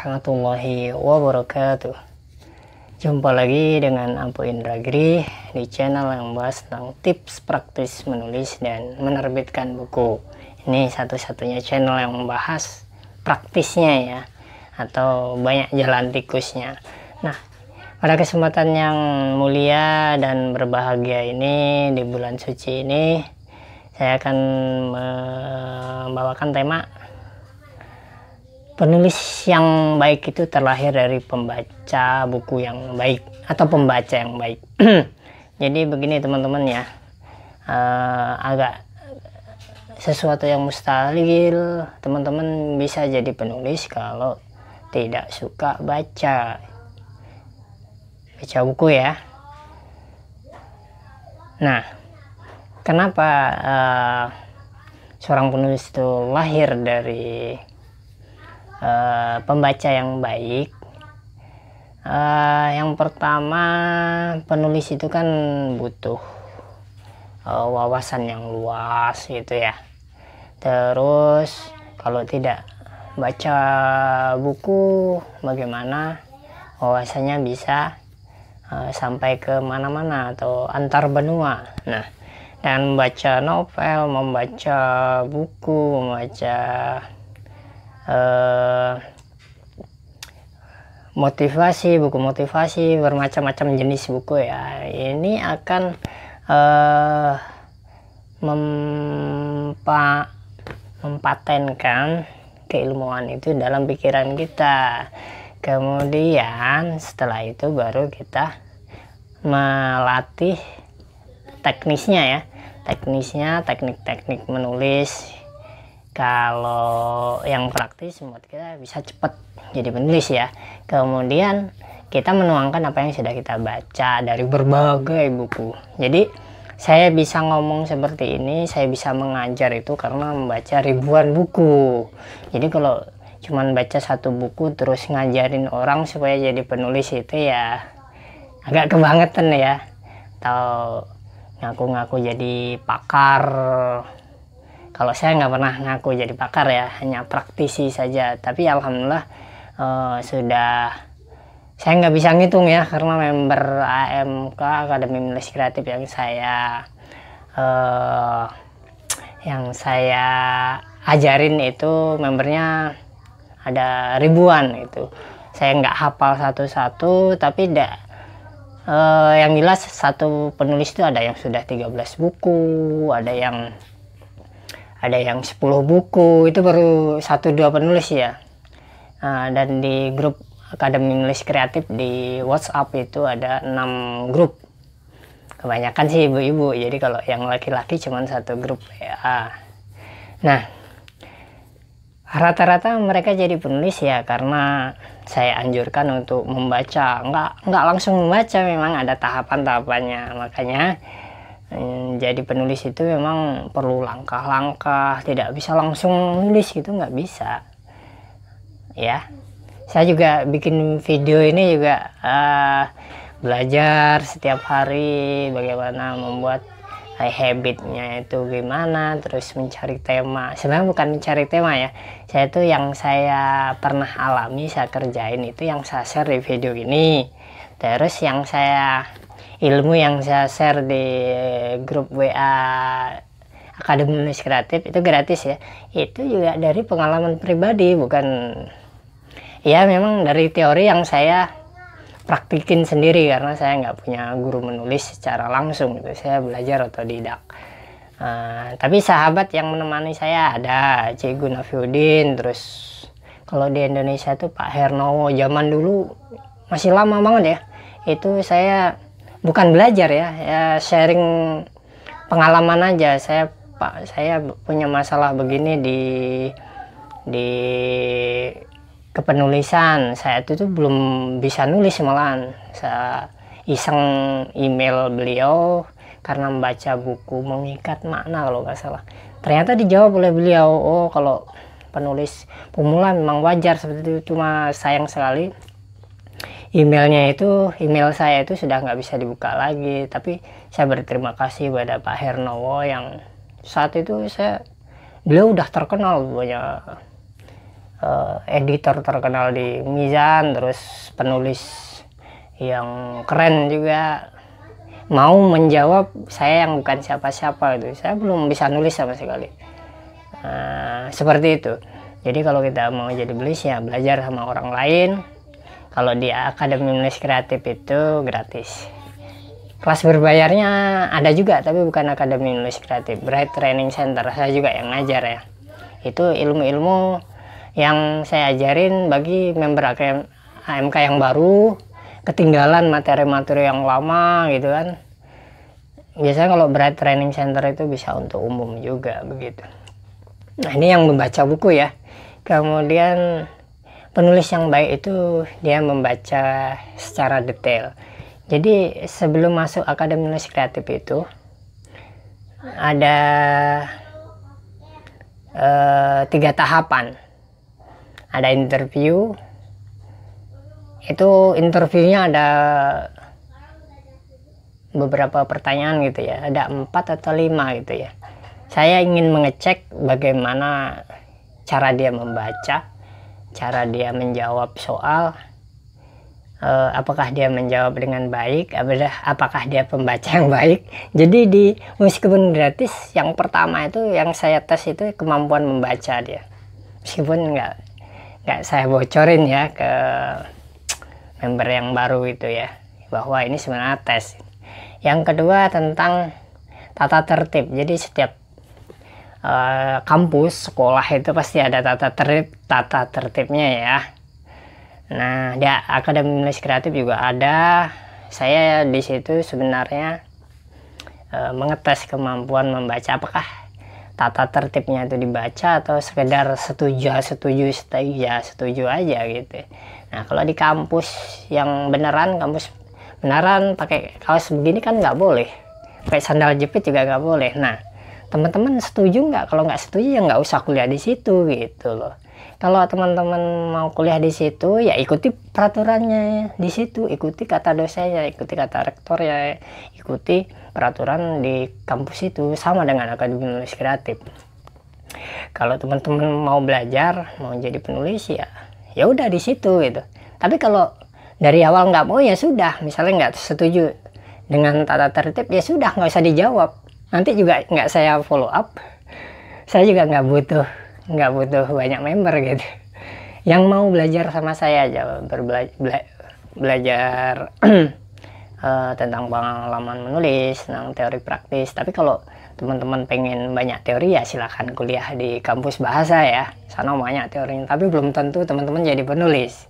warahmatullahi wabarakatuh. Jumpa lagi dengan Ampu Indragiri di channel yang membahas tentang tips praktis menulis dan menerbitkan buku. Ini satu-satunya channel yang membahas praktisnya ya, atau banyak jalan tikusnya. Nah, pada kesempatan yang mulia dan berbahagia ini, di bulan suci ini, saya akan membawakan tema penulis yang baik itu terlahir dari pembaca buku yang baik atau pembaca yang baik. Jadi begini teman-teman ya, agak sesuatu yang mustahil teman-teman bisa jadi penulis kalau tidak suka baca buku ya. Nah, kenapa seorang penulis itu lahir dari pembaca yang baik? Yang pertama, penulis itu kan butuh wawasan yang luas gitu ya. Terus kalau tidak baca buku, bagaimana wawasannya bisa sampai ke mana-mana atau antar benua. Nah, dan membaca novel, membaca buku, membaca motivasi, buku motivasi, bermacam-macam jenis buku ya, ini akan mempatenkan keilmuan itu dalam pikiran kita. Kemudian setelah itu baru kita melatih teknisnya ya, teknik-teknik menulis. Kalau yang praktis membuat kita bisa cepat jadi penulis ya. Kemudian kita menuangkan apa yang sudah kita baca dari berbagai buku. Jadi saya bisa ngomong seperti ini, saya bisa mengajar itu karena membaca ribuan buku. Jadi kalau cuman baca satu buku terus ngajarin orang supaya jadi penulis itu ya agak kebangetan ya. Atau ngaku-ngaku jadi pakar. Kalau saya nggak pernah ngaku jadi pakar ya, hanya praktisi saja. Tapi alhamdulillah sudah, saya nggak bisa ngitung ya, karena member AMK Akademi Menulis Kreatif yang saya ajarin itu membernya ada ribuan itu. Saya nggak hafal satu-satu, tapi yang jelas satu penulis itu ada yang sudah 13 buku, ada yang 10 buku, itu baru 1-2 penulis ya. Dan di grup Akademi Menulis Kreatif di WhatsApp itu ada 6 grup. Kebanyakan sih ibu-ibu, jadi kalau yang laki-laki cuma 1 grup ya. Nah, rata-rata mereka jadi penulis ya karena saya anjurkan untuk membaca. Nggak langsung membaca, memang ada tahapan-tahapannya. Makanya jadi penulis itu memang perlu langkah-langkah, tidak bisa langsung nulis gitu, nggak bisa ya. Saya juga bikin video ini juga belajar setiap hari bagaimana membuat habitnya itu gimana, terus mencari tema. Sebenarnya bukan mencari tema ya, saya tuh yang saya pernah alami, saya kerjain itu yang saya share di video ini. Terus yang ilmu yang saya share di grup WA Akademi Menulis Kreatif itu gratis ya. Itu juga dari pengalaman pribadi, bukan ya, memang dari teori yang saya praktikin sendiri karena saya nggak punya guru menulis secara langsung gitu. Saya belajar otodidak. Tapi sahabat yang menemani saya ada Cikgu Nafiuddin, terus kalau di Indonesia tuh Pak Hernowo, zaman dulu masih lama banget ya. Itu saya bukan belajar ya, sharing pengalaman aja. Saya punya masalah begini di kepenulisan. Saya itu tuh belum bisa nulis, malahan saya iseng email beliau karena membaca buku Mengikat Makna kalau nggak salah. Ternyata dijawab oleh beliau, oh kalau penulis pemula memang wajar seperti itu. Cuma sayang sekali email saya itu sudah nggak bisa dibuka lagi. Tapi saya berterima kasih pada Pak Hernowo yang saat itu beliau udah terkenal, punya editor terkenal di Mizan, terus penulis yang keren juga, mau menjawab saya yang bukan siapa-siapa gitu. Saya belum bisa nulis sama sekali. Seperti itu. Jadi kalau kita mau jadi penulis ya belajar sama orang lain. Kalau di Akademi Menulis Kreatif itu gratis. Kelas berbayarnya ada juga, tapi bukan Akademi Menulis Kreatif, Bright Training Center. Saya juga yang ngajar ya. Itu ilmu-ilmu yang saya ajarin bagi member AMK yang baru, ketinggalan materi-materi yang lama gitu kan. Biasanya kalau Bright Training Center itu bisa untuk umum juga begitu. Nah, ini yang membaca buku ya. Kemudian penulis yang baik itu dia membaca secara detail. Jadi sebelum masuk Akademi Menulis Kreatif itu ada 3 tahapan. Ada interview. Itu interviewnya ada beberapa pertanyaan gitu ya. Ada 4 atau 5 gitu ya. Saya ingin mengecek bagaimana cara dia membaca, cara dia menjawab soal, apakah dia menjawab dengan baik, apakah dia pembaca yang baik. Jadi di Meskipun Gratis yang pertama itu yang saya tes itu kemampuan membaca dia, meskipun nggak saya bocorin ya ke member yang baru itu ya, bahwa ini sebenarnya tes. Yang kedua tentang tata tertib. Jadi setiap kampus sekolah itu pasti ada tata tertibnya ya. Nah, di Akademi Menulis Kreatif juga ada. Saya di situ sebenarnya mengetes kemampuan membaca, apakah tata tertibnya itu dibaca atau sekedar setuju aja gitu. Nah, kalau di kampus yang beneran, kampus beneran pakai kaos begini kan nggak boleh, pakai sandal jepit juga nggak boleh. Nah, teman-teman setuju nggak? Kalau nggak setuju ya nggak usah kuliah di situ gitu loh. Kalau teman-teman mau kuliah di situ ya ikuti peraturannya di situ, ikuti kata dosennya, ikuti kata rektor ya, ikuti peraturan di kampus itu, sama dengan Akademi Menulis Kreatif. Kalau teman-teman mau belajar, mau jadi penulis ya udah di situ gitu. Tapi kalau dari awal nggak mau ya sudah, misalnya nggak setuju dengan tata tertib ya sudah, nggak usah dijawab. Nanti juga nggak saya follow up, saya juga nggak butuh banyak member gitu yang mau belajar sama saya aja, belajar tentang pengalaman menulis, tentang teori praktis. Tapi kalau teman-teman pengen banyak teori ya silahkan kuliah di kampus bahasa ya, sana banyak teorinya, tapi belum tentu teman-teman jadi penulis,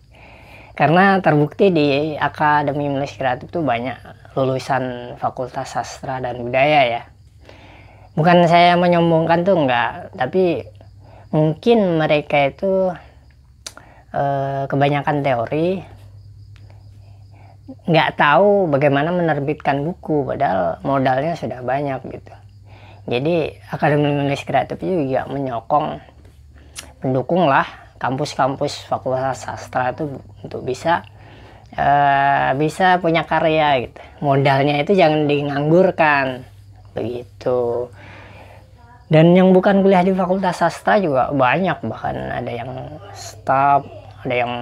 karena terbukti di Akademi Menulis Kreatif itu banyak lulusan Fakultas Sastra dan Budaya ya. Bukan saya menyombongkan tuh enggak, tapi mungkin mereka itu kebanyakan teori, nggak tahu bagaimana menerbitkan buku, padahal modalnya sudah banyak gitu. Jadi Akademi Menulis Kreatif juga mendukung lah kampus-kampus Fakultas Sastra itu untuk bisa punya karya gitu. Modalnya itu jangan dianggurkan begitu. Dan yang bukan kuliah di Fakultas Sastra juga banyak, bahkan ada yang staf, ada yang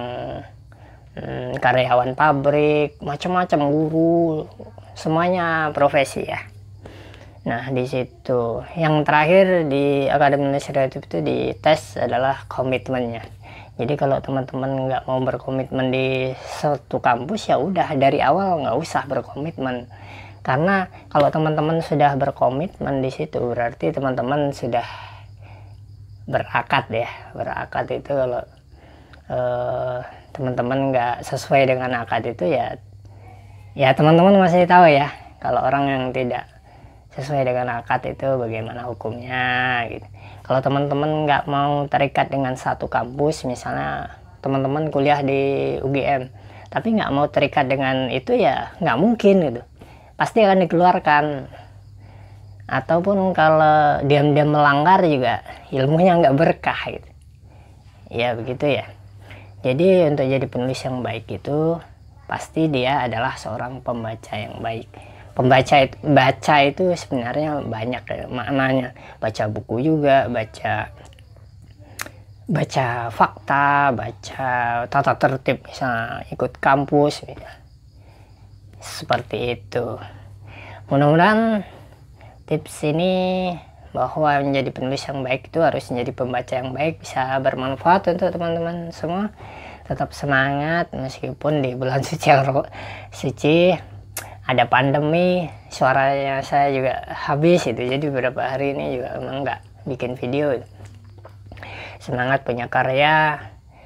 karyawan pabrik, macam-macam, guru, semuanya profesi ya. Nah, di situ yang terakhir di Akademi Menulis Kreatif itu dites adalah komitmennya. Jadi kalau teman-teman nggak mau berkomitmen di satu kampus ya udah dari awal nggak usah berkomitmen. Karena kalau teman-teman sudah berkomitmen di situ berarti teman-teman sudah berakad ya. Berakad itu kalau teman-teman nggak sesuai dengan akad itu ya teman-teman masih tahu ya, kalau orang yang tidak sesuai dengan akad itu bagaimana hukumnya gitu. Kalau teman-teman nggak mau terikat dengan satu kampus, misalnya teman-teman kuliah di UGM tapi nggak mau terikat dengan itu ya nggak mungkin gitu, pasti akan dikeluarkan. Ataupun kalau diam-diam melanggar juga ilmunya nggak berkah gitu ya, begitu ya. Jadi untuk jadi penulis yang baik itu pasti dia adalah seorang pembaca yang baik. Baca itu sebenarnya banyak ya maknanya, baca buku juga, baca baca fakta, baca tata tertib, misalnya ikut kampus, seperti itu. Mudah-mudahan tips ini bahwa menjadi penulis yang baik itu harus menjadi pembaca yang baik bisa bermanfaat untuk teman-teman semua. Tetap semangat meskipun di bulan suci yang suci ada pandemi, suaranya saya juga habis itu, jadi beberapa hari ini juga emang nggak bikin video. Semangat punya karya,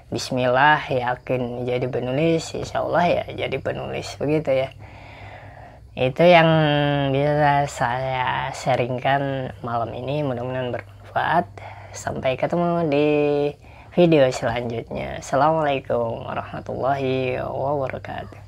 bismillah, yakin jadi penulis, insya Allah ya jadi penulis, begitu ya. Itu yang bisa saya sharingkan malam ini, mudah-mudahan bermanfaat. Sampai ketemu di video selanjutnya. Assalamualaikum warahmatullahi wabarakatuh.